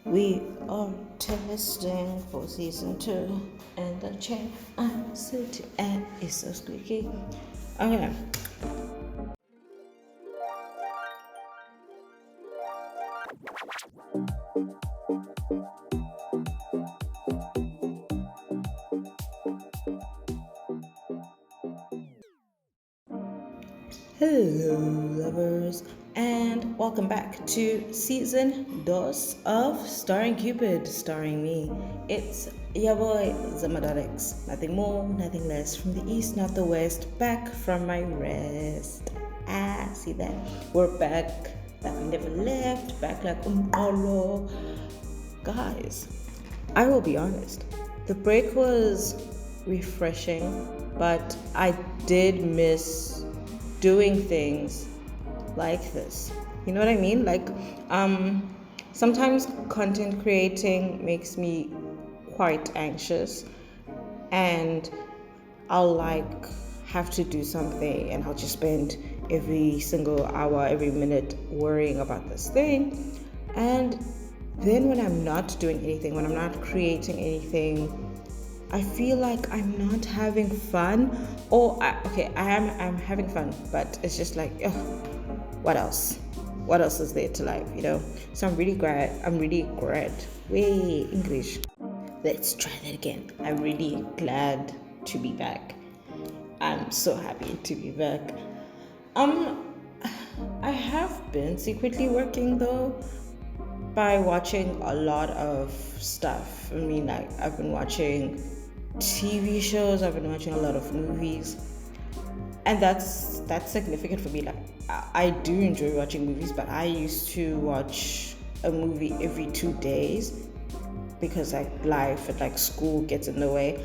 We are testing for season 2, and the chair I'm sitting at is so squeaky. Okay. Hello, lovers, and welcome back to season 2 of Starring Cupid, starring me. It's your boy Zamadorix. Nothing more, nothing less. From the east, not the west. Back from my rest. See that? We're back. Like we never left. Back like umqolo. Guys, I will be honest. The break was refreshing, but I did miss doing things like this. You know what I mean? Sometimes content creating makes me quite anxious, and I'll have to do something, and I'll just spend every single hour, every minute worrying about this thing. And then when I'm not doing anything, when I'm not creating anything, I feel like I'm not having fun. I'm having fun, but it's just like, what else? What else is there to life, you know? So I'm really glad. Wait, English. Let's try that again. I'm really glad to be back. I'm so happy to be back. I have been secretly working though by watching a lot of stuff. I mean, like, I've been watching TV shows, I've been watching a lot of movies, and that's significant for me. Like, I do enjoy watching movies, but I used to watch a movie every 2 days because life and school gets in the way.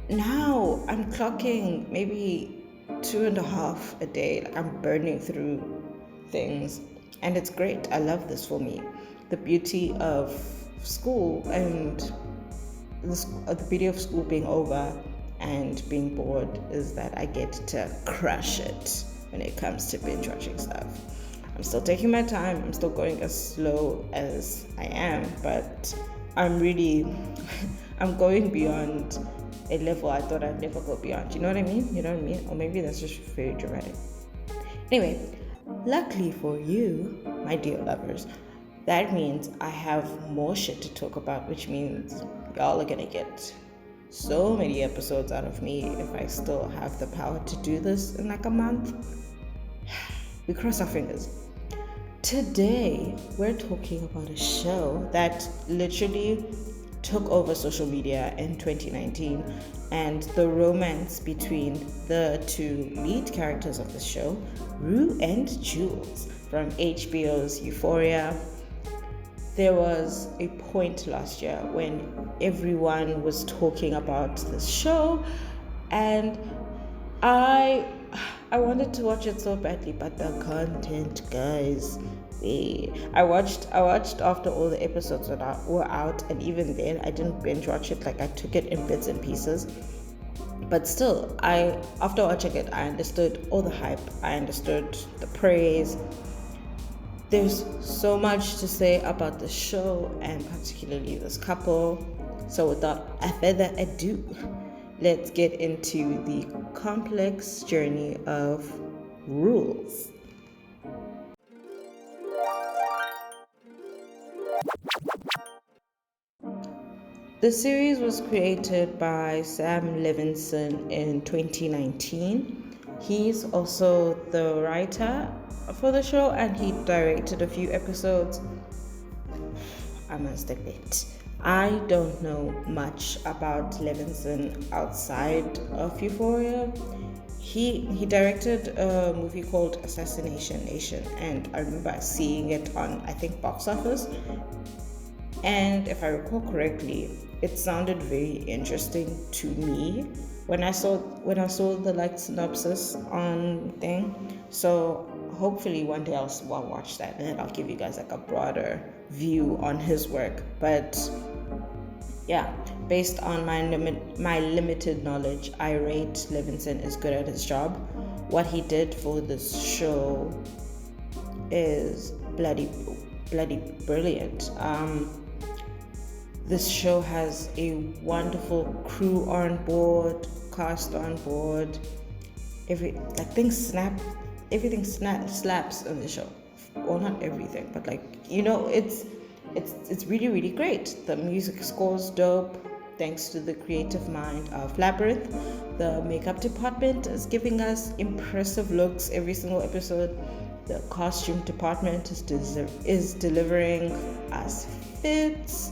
Now I'm clocking maybe 2.5 a day. Like, I'm burning through things, and it's great. I love this for me. The beauty of school and the beauty of school being over and being bored is that I get to crush it when it comes to binge watching stuff. I'm still taking my time. I'm still going as slow as I am, but I'm going beyond a level I thought I'd never go beyond. You know what I mean? Or maybe that's just very dramatic. Anyway, luckily for you, my dear lovers, that means I have more shit to talk about, which means y'all are gonna get so many episodes out of me if I still have the power to do this in a month. We cross our fingers. Today, we're talking about a show that literally took over social media in 2019, and the romance between the two lead characters of the show, Rue and Jules, from HBO's Euphoria. There was a point last year when everyone was talking about this show, and I wanted to watch it so badly, but the content, guys. I watched after all the episodes were out, and even then I didn't binge watch it. I took it in bits and pieces. But still, after watching it, I understood all the hype. I understood the praise. There's so much to say about the show, and particularly this couple. So without further ado, let's get into the complex journey of rules. The series was created by Sam Levinson in 2019. He's also the writer for the show, and he directed a few episodes. I must admit, I don't know much about Levinson outside of Euphoria. He directed a movie called Assassination Nation, and I remember seeing it on, I think, Box Office. And if I recall correctly, it sounded very interesting to me when I saw the synopsis on thing. So hopefully one day I'll watch that, and then I'll give you guys a broader view on his work. But yeah, based on my limited knowledge, I rate Levinson is good at his job. What he did for this show is bloody bloody brilliant. This show has a wonderful crew on board, cast on board. Everything slaps on the show. Well, not everything, but like it's really really great. The music score's dope, thanks to the creative mind of Labyrinth. The makeup department is giving us impressive looks every single episode. The costume department is delivering us fits.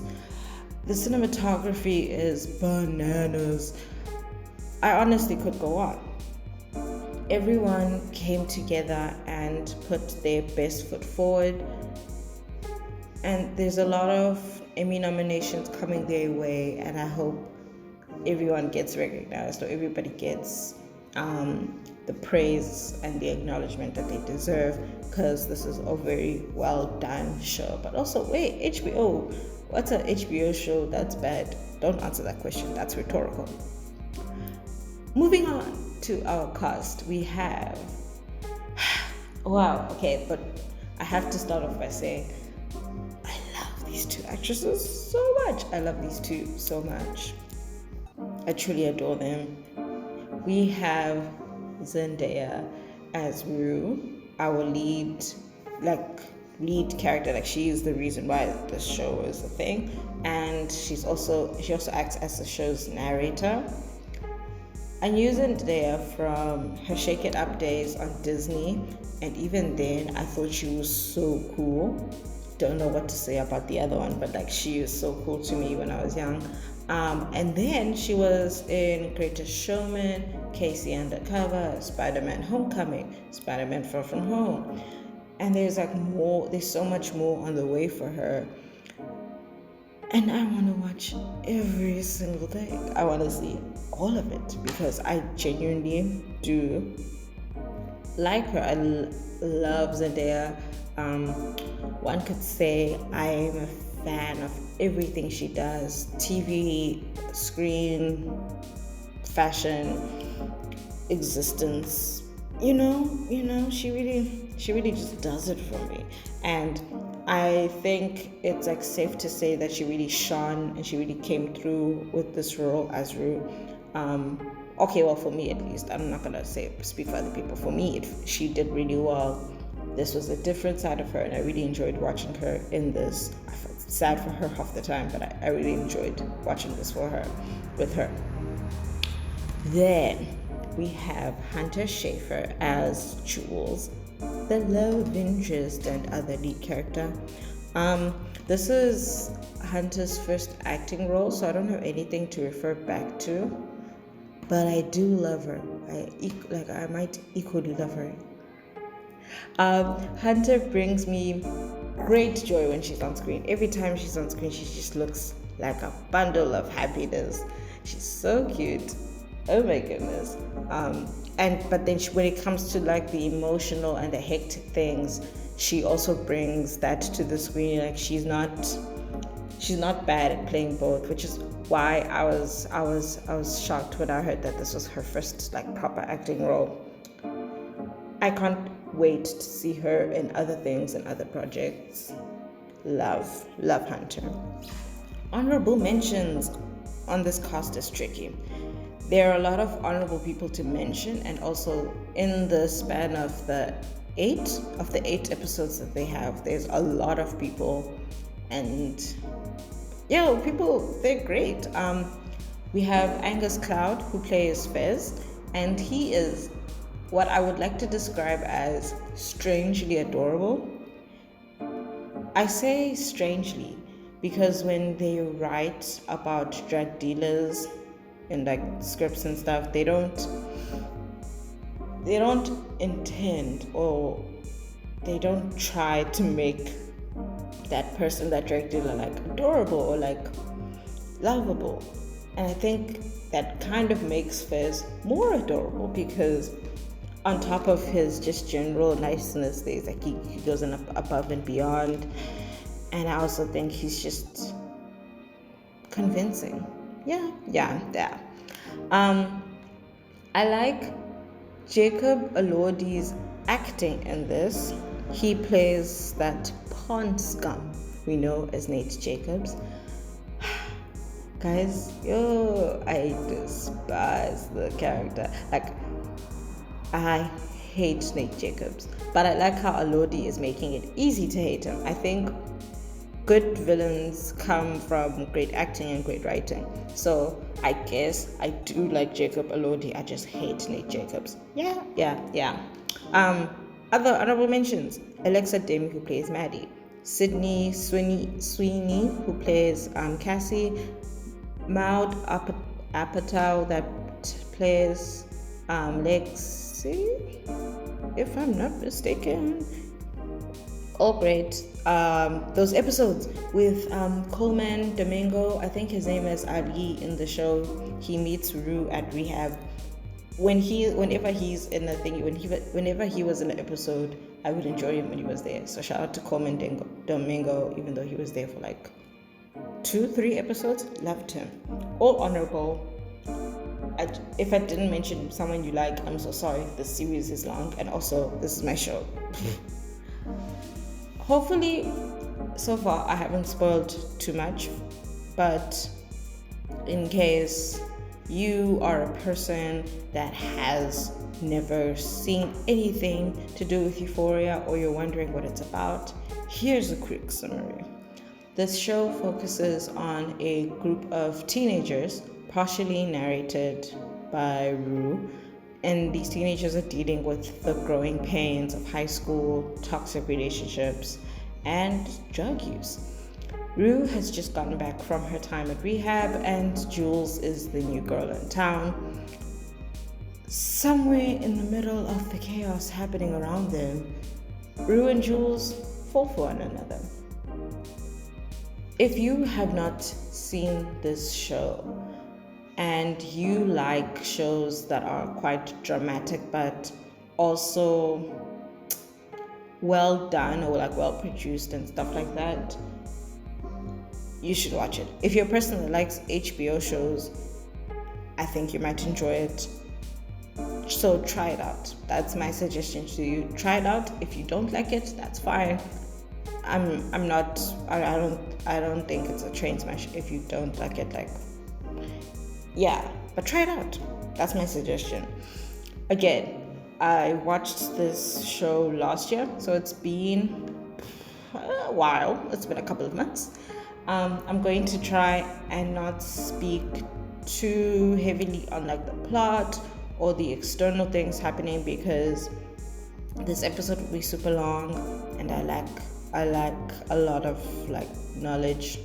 The cinematography is bananas. I honestly could go on. Everyone came together and put their best foot forward. And there's a lot of Emmy nominations coming their way, and I hope everyone gets recognized, or everybody gets the praise and the acknowledgement that they deserve, because this is a very well done show. But also, wait, HBO, what's an HBO show that's bad? Don't answer that question, that's rhetorical. Moving on to our cast, we have wow, okay, but I have to start off by saying I love these two actresses so much. I love these two so much. I truly adore them. We have Zendaya as Rue, our lead character. Like, she is the reason why this show is a thing, and she also acts as the show's narrator. I knew Zendaya from her Shake It Up days on Disney, and even then I thought she was so cool. Don't know what to say about the other one, but like, she was so cool to me when I was young. And then she was in Greatest Showman, Casey Undercover, Spider-Man Homecoming, Spider-Man Far From Home, and there's so much more on the way for her. And I want to watch every single thing. I want to see all of it, because I genuinely do like her. I love Zendaya. One could say I am a fan of everything she does: TV, screen, fashion, existence. She really just does it for me. And I think it's like safe to say that she really shone and she really came through with this role as Rue. Okay, well, for me at least, I'm not gonna speak for other people. For me, she did really well. This was a different side of her, and I really enjoyed watching her in this. I felt sad for her half the time, but I really enjoyed watching this with her. Then we have Hunter Schafer as Jules, the love interest and other lead character. This is Hunter's first acting role, so I don't have anything to refer back to, but I do love her. I might equally love her. Hunter brings me great joy when she's on screen. Every time she's on screen, she just looks like a bundle of happiness. She's so cute. Oh my goodness. But then when it comes to like the emotional and the hectic things, she also brings that to the screen. Like, she's not bad at playing both, which is why I was shocked when I heard that this was her first like proper acting role. I can't wait to see her in other things and other projects. Love Hunter. Honorable mentions on this cast is tricky. There are a lot of honorable people to mention, and also in the span of the eight episodes that they have, there's a lot of people, and they're great. We have Angus Cloud, who plays Fez, and he is what I would like to describe as strangely adorable. I say strangely because when they write about drug dealers in like scripts and stuff, they don't intend, or they don't try to make that person, that drug dealer, like adorable or like lovable. And I think that kind of makes Fez more adorable, because on top of his just general niceness, there's like he goes above and beyond. And I also think he's just convincing. Yeah. I like Jacob Elordi's acting in this. He plays that pond scum we know as Nate Jacobs. Guys, I despise the character. Like, I hate Nate Jacobs, but I like how Alodi is making it easy to hate him. I think good villains come from great acting and great writing. So I guess I do like Jacob Elordi. I just hate Nate Jacobs. Yeah. Other honorable mentions: Alexa Dim, who plays Maddie; Sydney Sweeney, who plays Cassie; Maud Apatow, that plays Lexi, if I'm not mistaken. All great. Those episodes with Coleman Domingo, I think his name is Ali in the show. He meets Rue at rehab. Whenever he's in a thing, whenever he was in an episode, I would enjoy him when he was there. So shout out to Coleman Domingo, even though he was there for like 2-3 episodes. Loved him. All honorable. If I didn't mention someone you like, I'm so sorry. The series is long, and also this is my show. Hopefully, so far I haven't spoiled too much, but in case you are a person that has never seen anything to do with Euphoria, or you're wondering what it's about, here's a quick summary. This show focuses on a group of teenagers, partially narrated by Rue, and these teenagers are dealing with the growing pains of high school, toxic relationships, and drug use. Rue has just gotten back from her time at rehab, and Jules is the new girl in town. Somewhere in the middle of the chaos happening around them, Rue and Jules fall for one another. If you have not seen this show, and you like shows that are quite dramatic but also well done, or like well produced and stuff like that, you should watch it. If you're a person that likes HBO shows, I think you might enjoy it. So try it out. That's my suggestion to you. Try it out. If you don't like it, that's fine. I don't think it's a train smash if you don't like it. Like, yeah, but try it out. That's my suggestion. Again, I watched this show last year, so it's been a while. It's been a couple of months. I'm going to try and not speak too heavily on like the plot or the external things happening, because this episode will be super long, and I lack a lot of like knowledge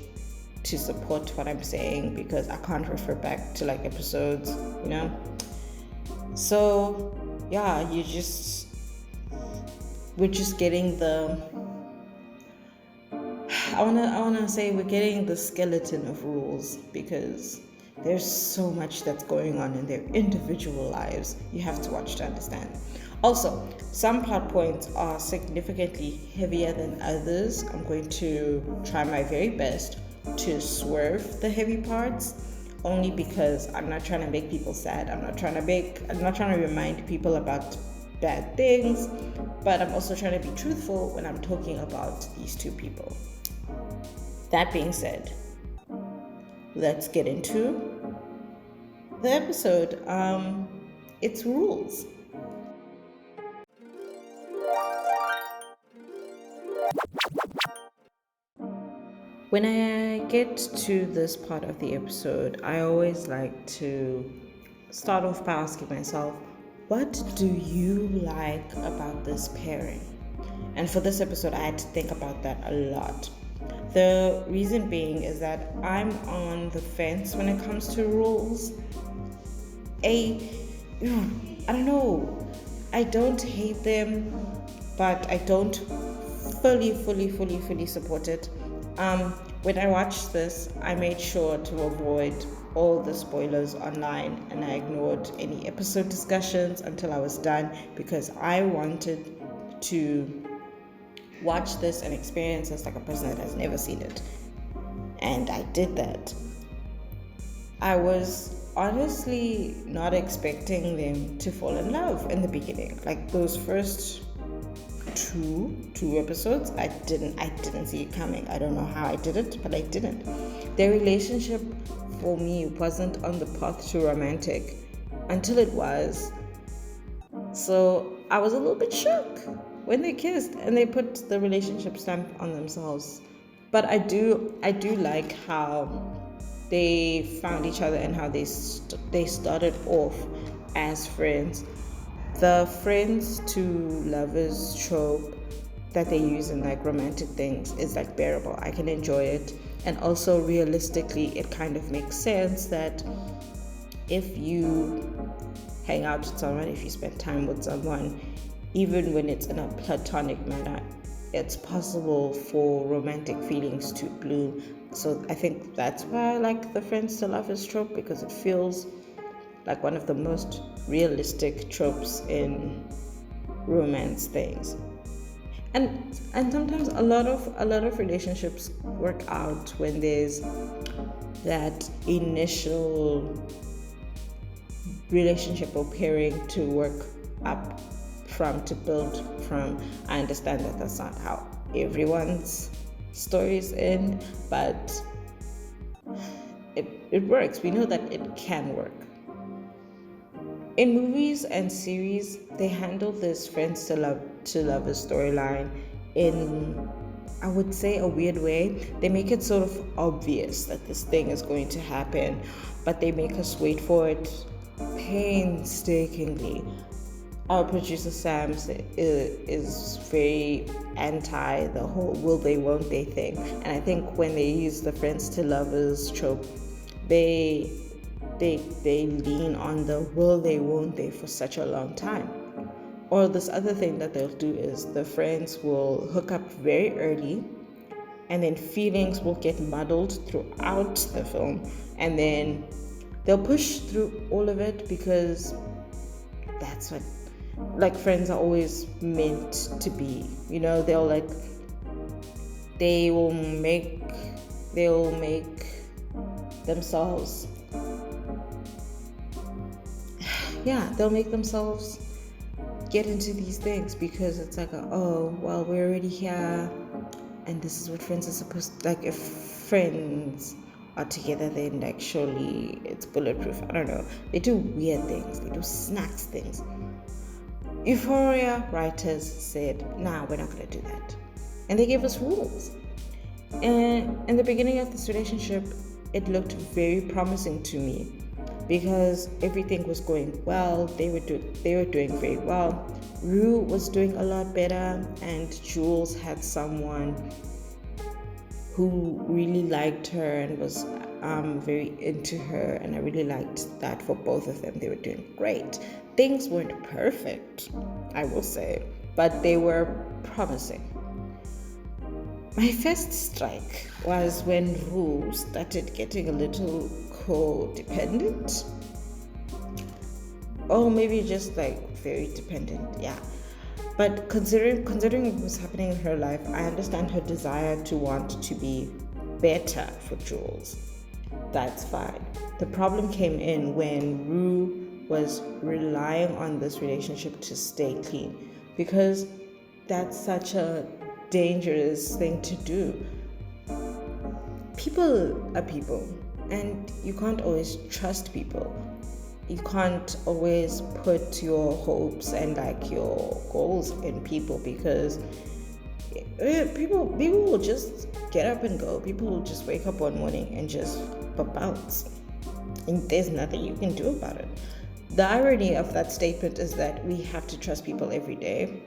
to support what I'm saying, because I can't refer back to like episodes, you know. So yeah, we're just getting the I wanna say we're getting the skeleton of rules, because there's so much that's going on in their individual lives. You have to watch to understand. Also, some plot points are significantly heavier than others. I'm going to try my very best to swerve the heavy parts, only because I'm not trying to make people sad. I'm not trying to remind people about bad things, but I'm also trying to be truthful when I'm talking about these two people. That being said, let's get into the episode. It's rules. When I get to this part of the episode, I always like to start off by asking myself, what do you like about this pairing? And for this episode, I had to think about that a lot. The reason being is that I'm on the fence when it comes to rules. I don't know. I don't hate them, but I don't fully support it. When I watched this, I made sure to avoid all the spoilers online, and I ignored any episode discussions until I was done, because I wanted to watch this and experience this like a person that has never seen it. And I did that. I was honestly not expecting them to fall in love in the beginning. Like those first two episodes. I didn't see it coming. I don't know how I did it, but I didn't. Their relationship for me wasn't on the path to romantic until it was. So I was a little bit shook when they kissed and they put the relationship stamp on themselves. But I do like how they found each other and how they started off as friends. The friends to lovers trope that they use in like romantic things is like bearable. I can enjoy it. And also realistically it kind of makes sense that if you hang out with someone, if you spend time with someone, even when it's in a platonic manner, it's possible for romantic feelings to bloom. So I think that's why I like the friends to lovers trope, because it feels like one of the most realistic tropes in romance things. And sometimes a lot of relationships work out when there's that initial relationship or pairing to work up from, to build from. I understand that that's not how everyone's stories end, but it works. We know that it can work. In movies and series, they handle this friends to lovers storyline in, I would say, a weird way. They make it sort of obvious that this thing is going to happen, but they make us wait for it painstakingly. Our producer Sam is very anti the whole will they won't they thing, and I think when they use the friends to lovers trope, they they lean on the will they won't they for such a long time. Or this other thing that they'll do is the friends will hook up very early, and then feelings will get muddled throughout the film, and then they'll push through all of it because that's what like friends are always meant to be. They will make themselves, yeah, they'll make themselves get into these things because it's like oh well, we're already here and this is what friends are supposed to, like, if friends are together then like surely it's bulletproof. I don't know, they do weird things, they do snacks things. Euphoria writers said, nah, we're not going to do that. And they gave us rules. And in the beginning of this relationship, it looked very promising to me because everything was going well. They were doing very well. Rue was doing a lot better, and Jules had someone who really liked her and was very into her, and I really liked that for both of them. They were doing great. Things weren't perfect, I will say, but they were promising. My first strike was when Rue started getting a little codependent, or maybe just like very dependent, yeah. But considering what was happening in her life, I understand her desire to want to be better for Jules. That's fine. The problem came in when Rue was relying on this relationship to stay clean, because that's such a dangerous thing to do. People are people, and you can't always trust people. You can't always put your hopes and like your goals in people, because people will just get up and go. People will just wake up one morning and just bounce, and there's nothing you can do about it. The irony of that statement is that we have to trust people every day.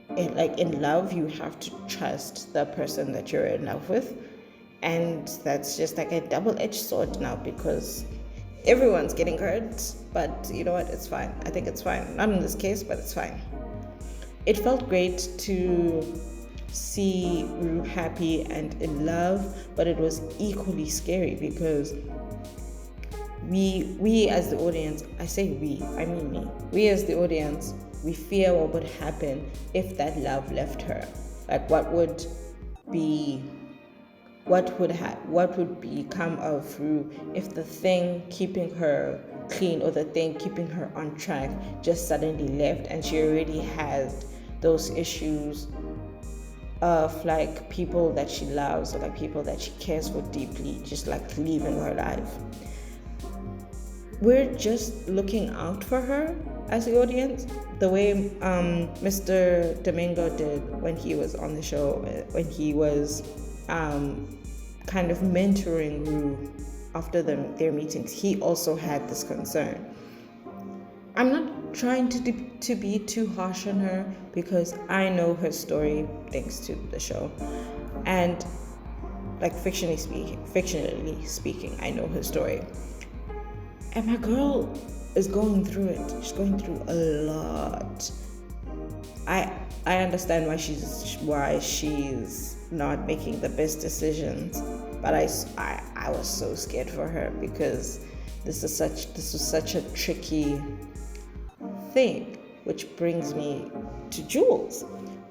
And like in love, you have to trust the person that you're in love with, and that's just like a double-edged sword now, because everyone's getting hurt. But you know what, it's fine. I think it's fine, not in this case, but it's fine. It felt great to see Rue happy and in love, but it was equally scary because we as the audience, I say we, I mean me, we as the audience, we fear what would happen if that love left her. Like what would become of Rue if the thing keeping her clean or the thing keeping her on track just suddenly left, and she already has those issues of like people that she loves or like people that she cares for deeply just like leaving her life. We're just looking out for her as the audience, the way Mr. Domingo did when he was on the show, when he was kind of mentoring Rue after their meetings. He also had this concern. I'm not trying to be too harsh on her because I know her story thanks to the show, and like fictionally speaking, I know her story. And my girl is going through it. She's going through a lot. I understand why she's not making the best decisions, but I was so scared for her because this was such a tricky thing, which brings me to Jules,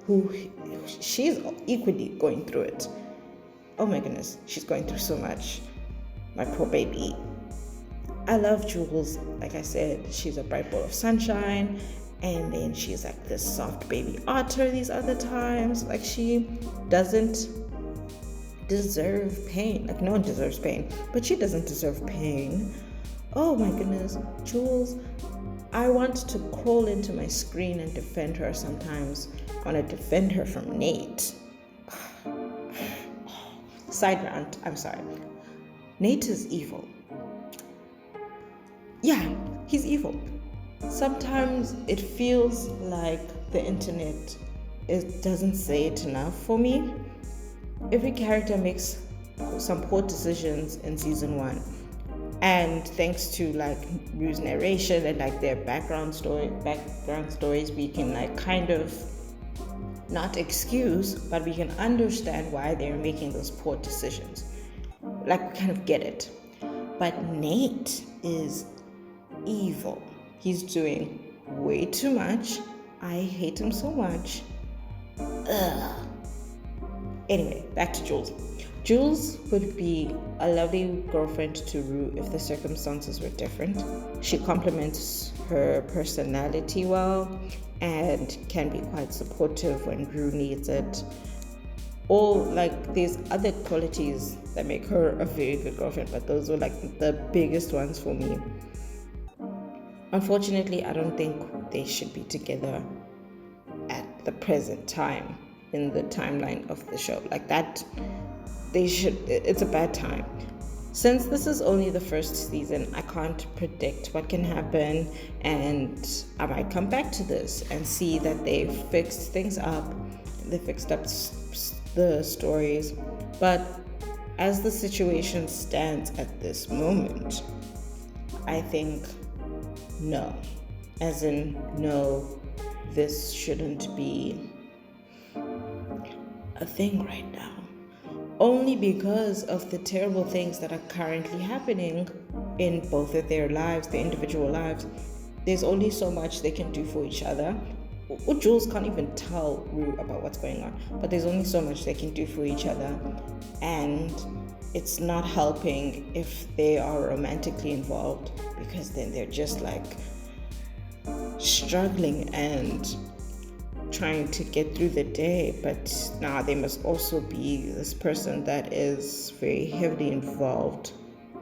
who she's equally going through it. Oh my goodness, she's going through so much. My poor baby. I love Jules. Like I said, she's a bright ball of sunshine, and then she's like this soft baby otter these other times. Like she doesn't deserve pain. Like no one deserves pain, but she doesn't deserve pain. Oh my goodness, Jules. I want to crawl into my screen and defend her sometimes. I want to defend her from Nate. Side rant, I'm sorry. Nate is evil. Yeah, he's evil. Sometimes it feels like the internet doesn't say it enough for me. Every character makes some poor decisions in season 1. And thanks to like Rue's narration and like their background stories, we can like kind of not excuse, but we can understand why they're making those poor decisions. Like we kind of get it. But Nate is evil. He's doing way too much. I hate him so much. Ugh. Anyway, back to Jules. Jules would be a lovely girlfriend to Rue if the circumstances were different. She complements her personality well and can be quite supportive when Rue needs it. All like these other qualities that make her a very good girlfriend, but those were like the biggest ones for me. Unfortunately, I don't think they should be together at the present time in the timeline of the show. Like that, it's a bad time. Since this is only the first season, I can't predict what can happen, and I might come back to this and see that they fixed things up. They fixed up the stories. But as the situation stands at this moment, I think no. As in, no, this shouldn't be a thing right now. Only because of the terrible things that are currently happening in both of their lives, their individual lives. There's only so much they can do for each other. Jules can't even tell Rue about what's going on, but there's only so much they can do for each other. And it's not helping if they are romantically involved, because then they're just like struggling and trying to get through the day. But now they must also be this person that is very heavily involved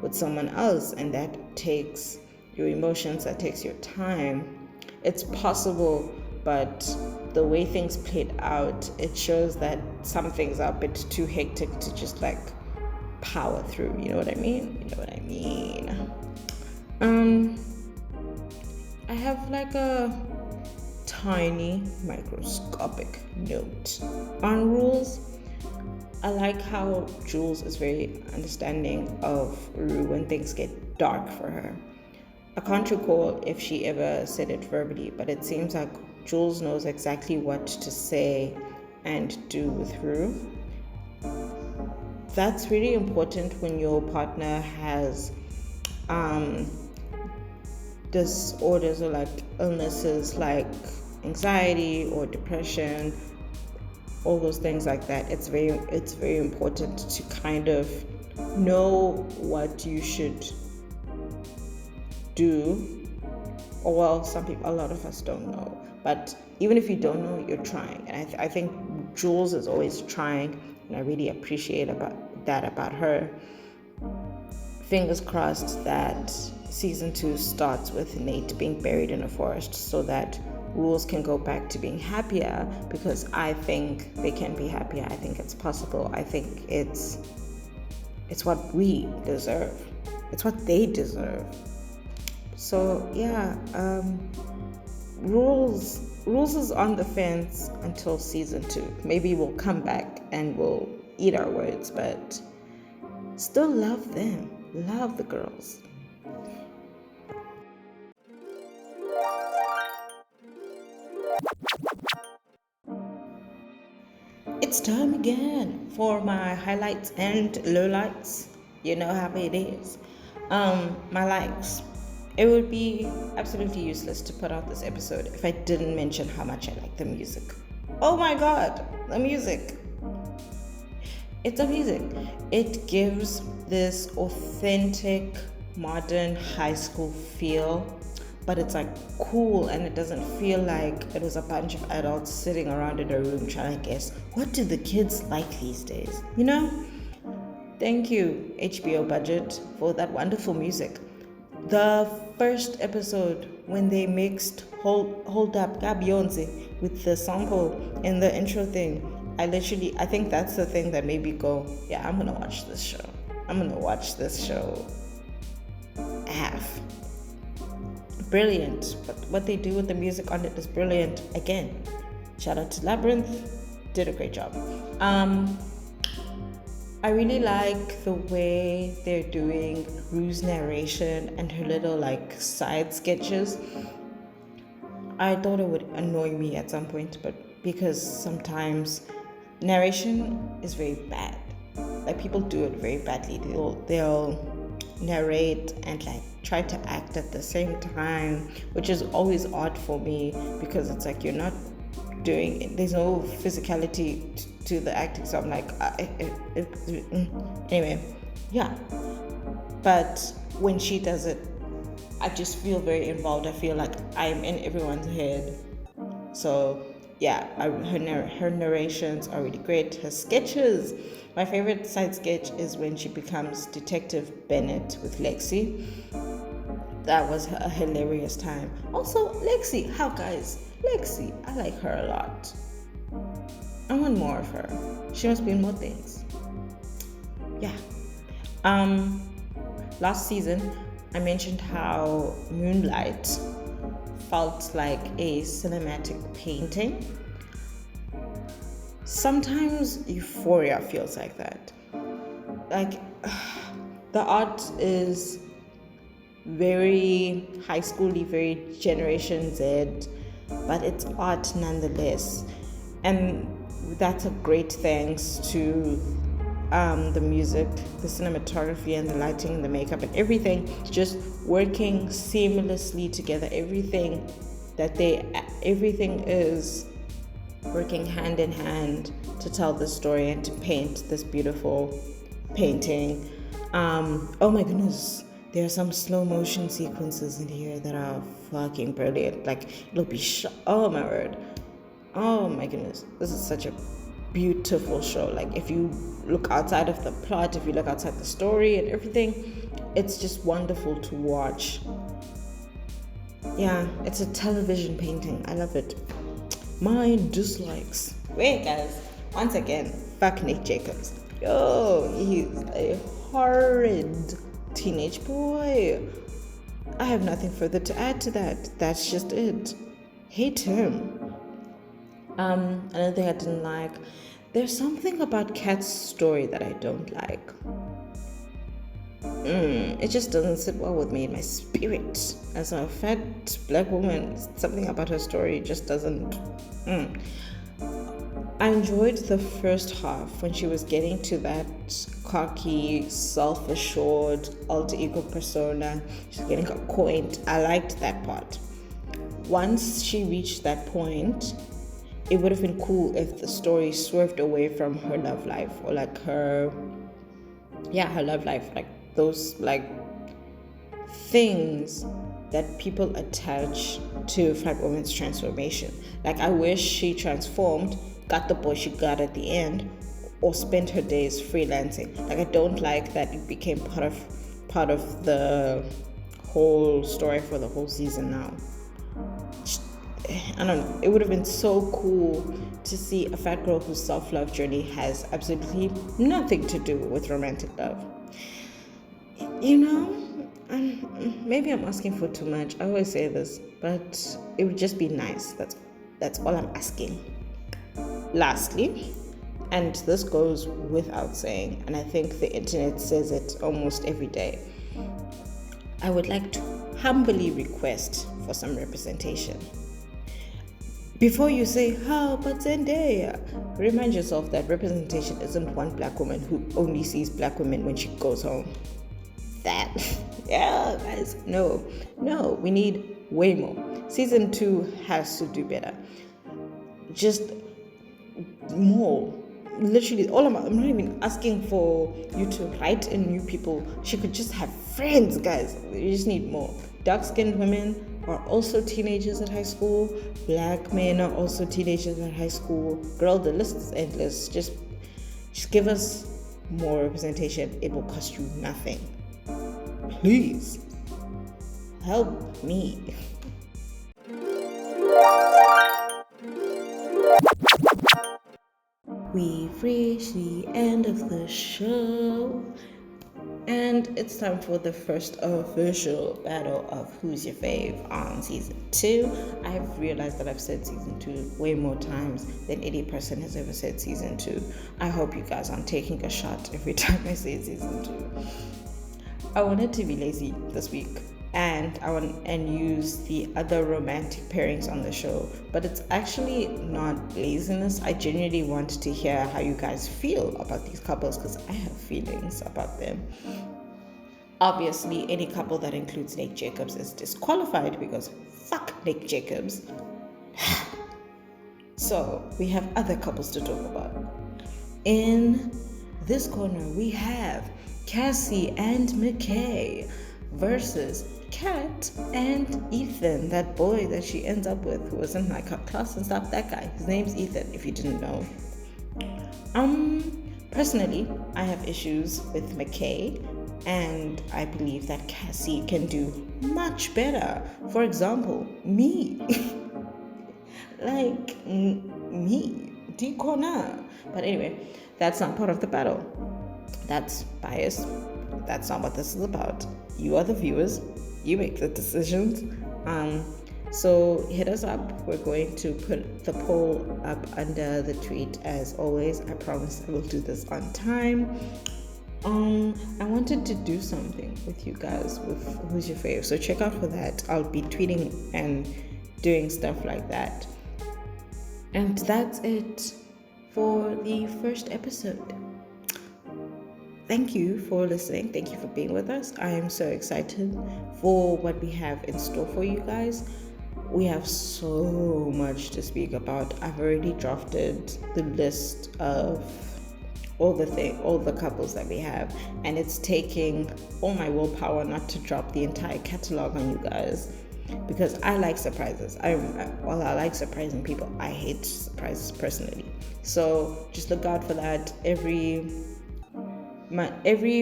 with someone else, and that takes your emotions, that takes your time. It's possible, but the way things played out, it shows that some things are a bit too hectic to just like power through. You know what I mean? I have like a tiny microscopic note on rules. I like how Jules is very understanding of Rue when things get dark for her. I can't recall if she ever said it verbally, but it seems like Jules knows exactly what to say and do with Rue. That's really important when your partner has disorders or like illnesses like anxiety or depression, all those things like that. It's very important to kind of know what you should do. Or well, a lot of us don't know, but even if you don't know, you're trying. And I think Jules is always trying, and I really appreciate about her. Fingers crossed that season 2 starts with Nate being buried in a forest so that Rules can go back to being happier, because I think they can be happier. I think it's possible. I think it's what we deserve. It's what they deserve. So yeah, Rules is on the fence until season 2. Maybe we'll come back and we'll eat our words, but still love them. Love the girls. It's time again for my highlights and lowlights. You know how it is. My likes. It would be absolutely useless to put out this episode if I didn't mention how much I like the music. Oh my god, the music. It's amazing. It gives this authentic, modern high school feel, but it's like cool, and it doesn't feel like it was a bunch of adults sitting around in a room trying to guess, what do the kids like these days? You know? Thank you, HBO budget, for that wonderful music. The first episode, when they mixed Hold Up Beyonce with the sample in the intro thing, I think that's the thing that made me go, yeah, I'm gonna watch this show. I'm gonna watch this show half. Brilliant. But what they do with the music on it is brilliant. Again, shout out to Labyrinth. Did a great job. I really like the way they're doing Rue's narration and her little like side sketches. I thought it would annoy me at some point, but because sometimes narration is very bad. Like people do it very badly. They'll narrate and like try to act at the same time, which is always odd for me, because it's like you're not doing it. There's no physicality to the acting, so I'm like anyway, yeah. But when she does it, I just feel very involved. I feel like I'm in everyone's head. So yeah, her narrations are really great. Her sketches, my favorite side sketch is when she becomes Detective Bennett with Lexi. That was a hilarious time. Also, Lexi, Lexi, I like her a lot. I want more of her. She must be in more things. Yeah. Last season, I mentioned how Moonlight felt like a cinematic painting. Sometimes Euphoria feels like that. Like, the art is very high schooly, very Generation Z, but it's art nonetheless. And that's a great thanks to the music, the cinematography, and the lighting, and the makeup, and everything just working seamlessly together. Everything is working hand in hand to tell the story and to paint this beautiful painting. Oh my goodness, there are some slow motion sequences in here that are fucking brilliant. Like, it'll be oh my word. Oh my goodness, this is such a beautiful show. Like, if you look outside of the plot, if you look outside the story and everything, it's just wonderful to watch. Yeah, it's a television painting. I love it. My dislikes. Wait, guys. Once again, fuck Nick Jacobs. Yo, he's a horrid teenage boy. I have nothing further to add to that. That's just it. Hate him. Another thing I didn't like, there's something about Kat's story that I don't like. It just doesn't sit well with me in my spirit. As a fat black woman, something about her story just doesn't. I enjoyed the first half when she was getting to that cocky, self-assured, alter ego persona. She's getting acquainted. I liked that part. Once she reached that point, it would have been cool if the story swerved away from her love life, or like her love life, like those like things that people attach to fat woman's transformation. Like, I wish she transformed got the boy she got at the end, or spent her days freelancing. Like, I don't like that it became part of the whole story for the whole season now. I don't know. It would have been so cool to see a fat girl whose self-love journey has absolutely nothing to do with romantic love. You know, maybe I'm asking for too much. I always say this, but it would just be nice. That's all I'm asking. Lastly, and this goes without saying, and I think the internet says it almost every day, I would like to humbly request for some representation. Before you say, how, but Zendaya, remind yourself that representation isn't one black woman who only sees black women when she goes home. Yeah, guys, no, we need way more. Season 2 has to do better. Just more. Literally, I'm not even asking for you to write in new people. She could just have friends, guys. We just need more. Dark-skinned women are also teenagers at high school. Black men are also teenagers at high school. Girl, the list is endless. Just give us more representation. It will cost you nothing. Please help me. We've reached the end of the show, and it's time for the first official battle of Who's Your Fave on season 2. I've realized that I've said season 2 way more times than any person has ever said season 2. I hope you guys aren't taking a shot every time I say season 2. I wanted to be lazy this week and use the other romantic pairings on the show, but it's actually not laziness. I genuinely want to hear how you guys feel about these couples, because I have feelings about them. Obviously, any couple that includes Nick Jacobs is disqualified, because fuck Nick Jacobs. So we have other couples to talk about. In this corner, we have Cassie and McKay versus Kat and Ethan, that boy that she ends up with who was in my class and stuff. That guy, his name's Ethan, if you didn't know. Personally, I have issues with McKay, and I believe that Cassie can do much better. For example, me. Like, me. Dikona. But anyway, that's not part of the battle. That's biased. That's not what this is about. You are the viewers. You make the decisions. So hit us up. We're going to put the poll up under the tweet as always. I promise I will do this on time. I wanted to do something with you guys with Who's Your Fave. So check out for that. I'll be tweeting and doing stuff like that. And that's it for the first episode. Thank you for listening. Thank you for being with us. I am so excited for what we have in store for you guys. We have so much to speak about. I've already drafted the list of all the couples that we have, and it's taking all my willpower not to drop the entire catalog on you guys, because I like surprises. I like surprising people. I hate surprises personally. So just look out for that. Every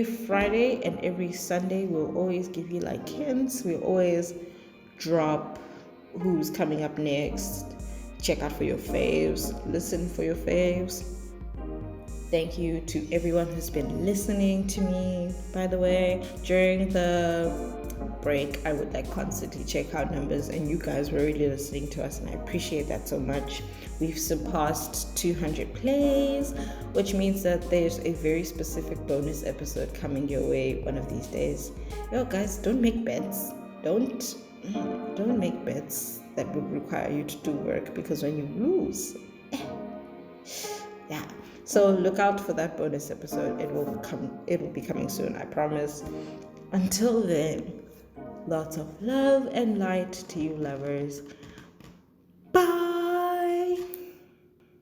Friday and every Sunday, we'll always give you like hints. We'll always drop who's coming up next. Check out for your faves. Listen for your faves. Thank you to everyone who's been listening to me. By the way, during the break, I would constantly check out numbers, and you guys were really listening to us, and I appreciate that so much. We've surpassed 200 plays, which means that there's a very specific bonus episode coming your way one of these days. Yo, guys, don't make bets. Don't make bets that would require you to do work, because when you lose, yeah. So look out for that bonus episode. It will be coming soon, I promise. Until then, lots of love and light to you lovers.